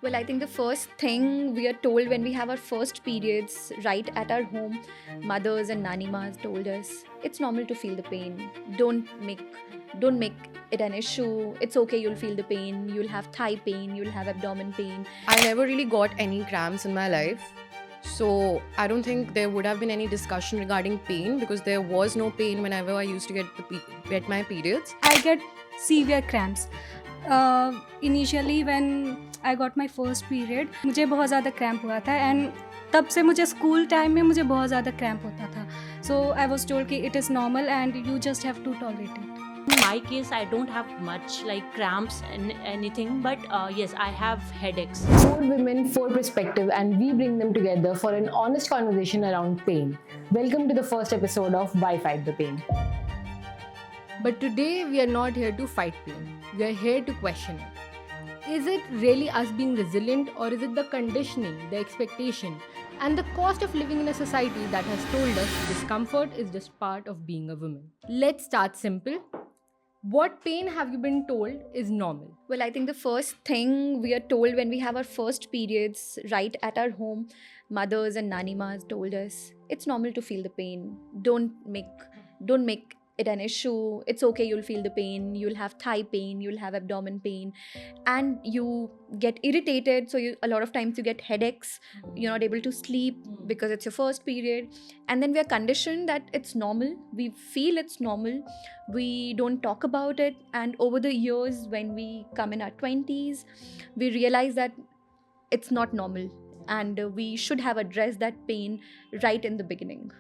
Well, I think the first thing we are told when we have our first periods right at our home, mothers and nanimas told us it's normal to feel the pain. Don't make it an issue. It's okay, you'll feel the pain. You'll have thigh pain, you'll have abdomen pain. I never really got any cramps in my life. So I don't think there would have been any discussion regarding pain because there was no pain whenever I used to get my periods. I get severe cramps. Initially when I got my first period, मुझे बहुत ज़्यादा cramp हुआ था and तब से मुझे school time में मुझे बहुत ज़्यादा क्रैम्प होता था. सो आई वॉज टोल्ड कि it is normal and you just have to tolerate it. In my case, I don't have much like cramps and anything, but yes, I have headaches. Four women, four perspective, and we bring them together for an honest conversation around pain. Welcome to the first episode of Why Fight the Pain. But today we are not here to fight pain. We are here to question it. Is it really us being resilient, or is it the conditioning, the expectation, and the cost of living in a society that has told us discomfort is just part of being a woman? Let's start simple. What pain have you been told is normal? Well, I think the first thing we are told when we have our first periods right at our home, mothers and nanimas told us it's normal to feel the pain. Don't make it an issue. It's okay, you'll feel the pain. You'll have thigh pain, you'll have abdomen pain, and you get irritated. So a lot of times you get headaches. You're not able to sleep because it's your first period. And then we are conditioned that it's normal. We feel it's normal. We don't talk about it. And over the years, when we come in our 20s, we realize that it's not normal. And we should have addressed that pain right in the beginning.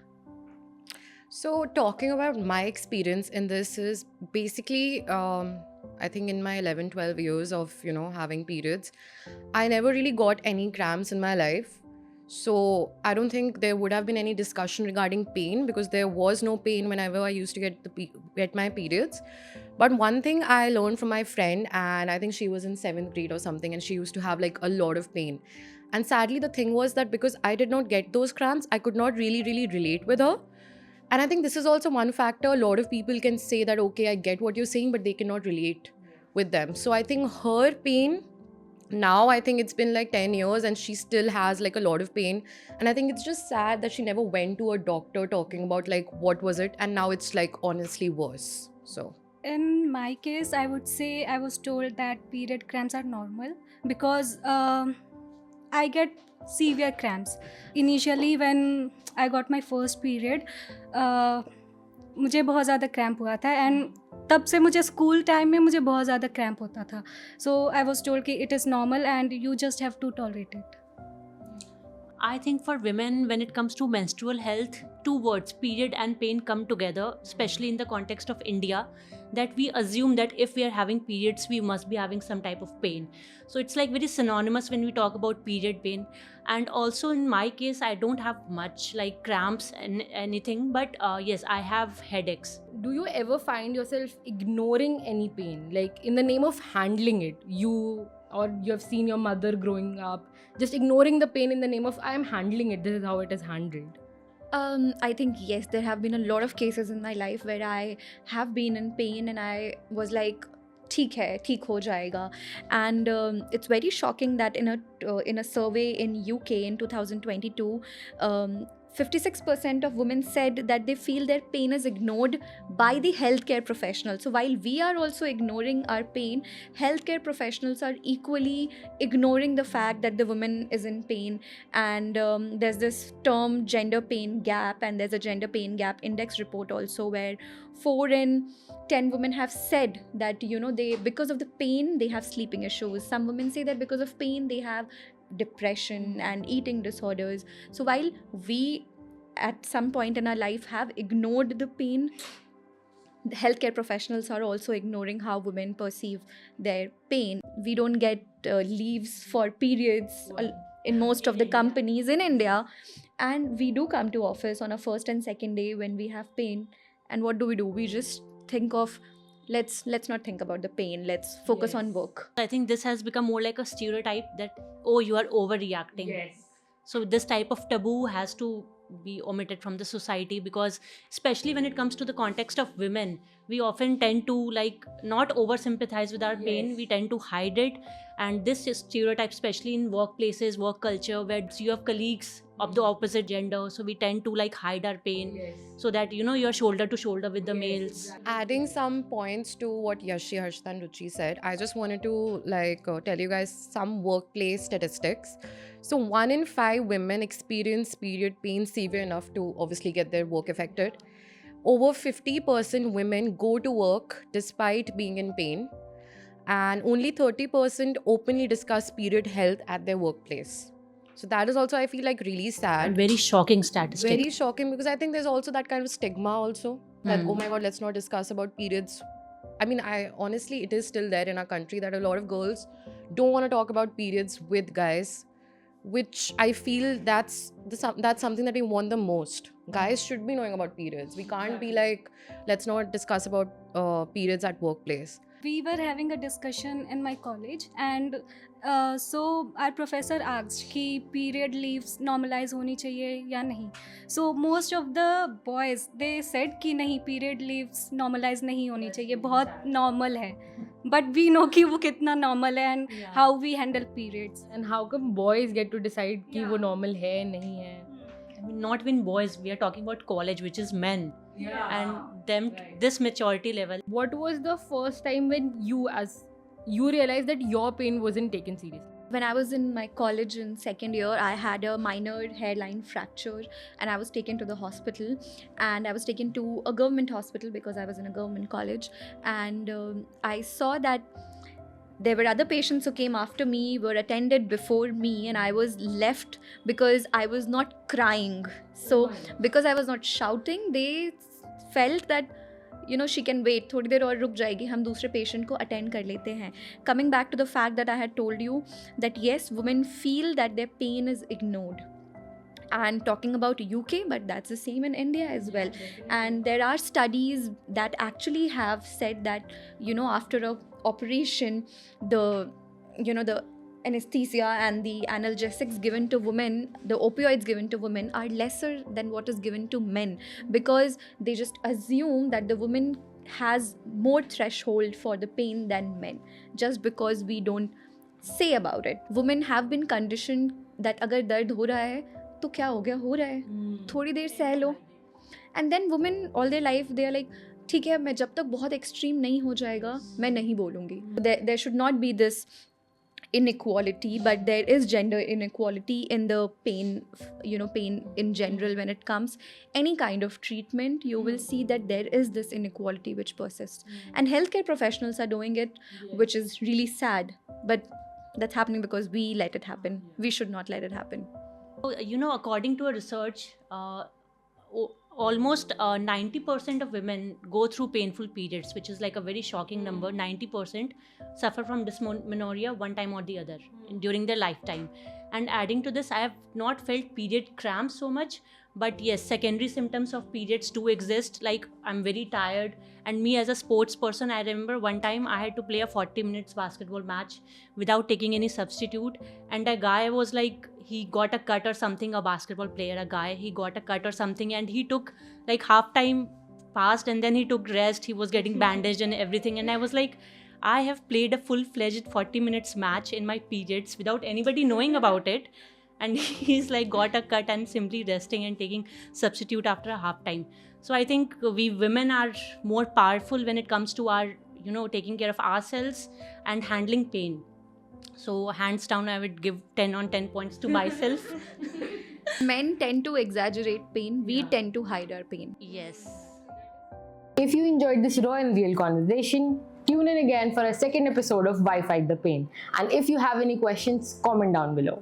So talking about my experience in this is basically, I think in my 11, 12 years of, having periods, I never really got any cramps in my life. So I don't think there would have been any discussion regarding pain because there was no pain whenever I used to get my periods. But one thing I learned from my friend, and I think she was in 7th grade or something, and she used to have like a lot of pain. And sadly, the thing was that because I did not get those cramps, I could not really relate with her. And I think this is also one factor. A lot of people can say that, okay, I get what you're saying, but they cannot relate with them. So I think her pain, now I think it's been like 10 years and she still has like a lot of pain. And I think it's just sad that she never went to a doctor talking about like what was it. And now it's like honestly worse. So In my case, I would say I was told that period cramps are normal because I get severe cramps. Initially when I got my first period, मुझे बहुत ज़्यादा cramp हुआ था and तब से मुझे school time में मुझे बहुत ज़्यादा क्रैम्प होता था. सो आई वॉज टोल्ड कि it is normal and you just have to tolerate it. I think for women, when it comes to menstrual health, two words, period and pain, come together, especially in the context of India, that we assume that if we are having periods, we must be having some type of pain. So it's like very synonymous when we talk about period pain. And also in my case, I don't have much like cramps and anything, but yes, I have headaches. Do you ever find yourself ignoring any pain? Like in the name of handling it, you have seen your mother growing up, just ignoring the pain in the name of I am handling it, this is how it is handled. I think yes, there have been a lot of cases in my life where I have been in pain and I was like, ठीक है, ठीक हो जाएगा. And it's very shocking that in a survey in UK in 2022, 56% of women said that they feel their pain is ignored by the healthcare professionals. So while we are also ignoring our pain, healthcare professionals are equally ignoring the fact that the woman is in pain. And there's this term gender pain gap, and there's a gender pain gap index report also where 4 in 10 women have said that they, because of the pain, they have sleeping issues. Some women say that because of pain they have depression and eating disorders. So while we at some point in our life have ignored the pain, the healthcare professionals are also ignoring how women perceive their pain. We don't get leaves for periods in most of the companies in India, and we do come to office on a first and second day when we have pain. And what do? We just think of let's not think about the pain, let's focus on work. I think this has become more like a stereotype that, oh, you are overreacting. So this type of taboo has to be omitted from the society, because especially when it comes to the context of women, we often tend to like not over sympathize with our pain. We tend to hide it, and this is stereotype, especially in workplaces, work culture, where you have colleagues of the opposite gender, so we tend to like hide our pain, so that you're shoulder to shoulder with the males. Adding some points to what Yashi, Harshita, and Ruchi said, I just wanted to tell you guys some workplace statistics. So 1 in 5 women experience period pain severe enough to obviously get their work affected. Over 50% women go to work despite being in pain, and only 30% openly discuss period health at their workplace. So that is also, I feel like, really A sad. very shocking statistic. Very shocking, because I think there's also that kind of stigma also that, oh my god, let's not discuss about periods. I mean, honestly, it is still there in our country that a lot of girls don't want to talk about periods with guys, which I feel that's something that we want the most. Guys should be knowing about periods. We can't be like, let's not discuss about periods at workplace. We were having a discussion in my college, and so our professor asked कि period leaves normalize होनी चाहिए या नहीं. So most of the boys they said कि नहीं, period leaves normalize नहीं होनी चाहिए, बहुत normal है. But we know कि वो कितना normal है and how we handle periods. And how come boys get to decide कि वो normal है नहीं है? I mean, not even boys, we are talking about college, which is men. And them this maturity level. What was the first time when you realized that your pain wasn't taken seriously? When I was in my college in second year, I had a minor hairline fracture and I was taken to the hospital, and I was taken to a government hospital because I was in a government college, and I saw that there were other patients who came after me, were attended before me, and I was left because I was not crying. So because I was not shouting, they felt that she can wait, थोड़ी देर और रुक जाएगी, हम दूसरे patient को attend कर लेते हैं. Coming back to the fact that I had told you that yes, women feel that their pain is ignored. And talking about UK, but that's the same in India as well. And there are studies that actually have said that after a operation, the anesthesia and the analgesics given to women, the opioids given to women are lesser than what is given to men, because they just assume that the woman has more threshold for the pain than men, just because we don't say about it. Women have been conditioned that अगर दर्द हो रहा है तो क्या हो गया, हो रहा है, थोड़ी देर सह लो. And then women all their life they are like, ठीक है, मैं जब तक बहुत extreme नहीं हो जाएगा मैं नहीं बोलूँगी. There should not be this inequality, but there is gender inequality in the pain in general. When it comes any kind of treatment, you will see that there is this inequality which persists, and healthcare professionals are doing it, which is really sad, but that's happening because we let it happen. We should not let it happen. According to a research, almost 90% of women go through painful periods, which is like a very shocking number. 90% suffer from dysmenorrhea one time or the other during their lifetime. And adding to this, I have not felt period cramps so much, but yes, secondary symptoms of periods do exist, like I'm very tired. And me as a sports person, I remember one time I had to play a 40 minutes basketball match without taking any substitute, and a guy was like, he got a cut or something, a basketball player, he got a cut or something, and he took like half time passed and then he took rest, he was getting bandaged and everything, and I was like, I have played a full-fledged 40 minutes match in my periods without anybody knowing about it, and he's like got a cut and simply resting and taking substitute after a half time. So I think we women are more powerful when it comes to our taking care of ourselves and handling pain. So hands down, I would give 10 on 10 points to myself. Men tend to exaggerate pain, we tend to hide our pain. Yes. If you enjoyed this raw and real conversation, tune in again for a second episode of Why Fight the Pain. And if you have any questions, comment down below.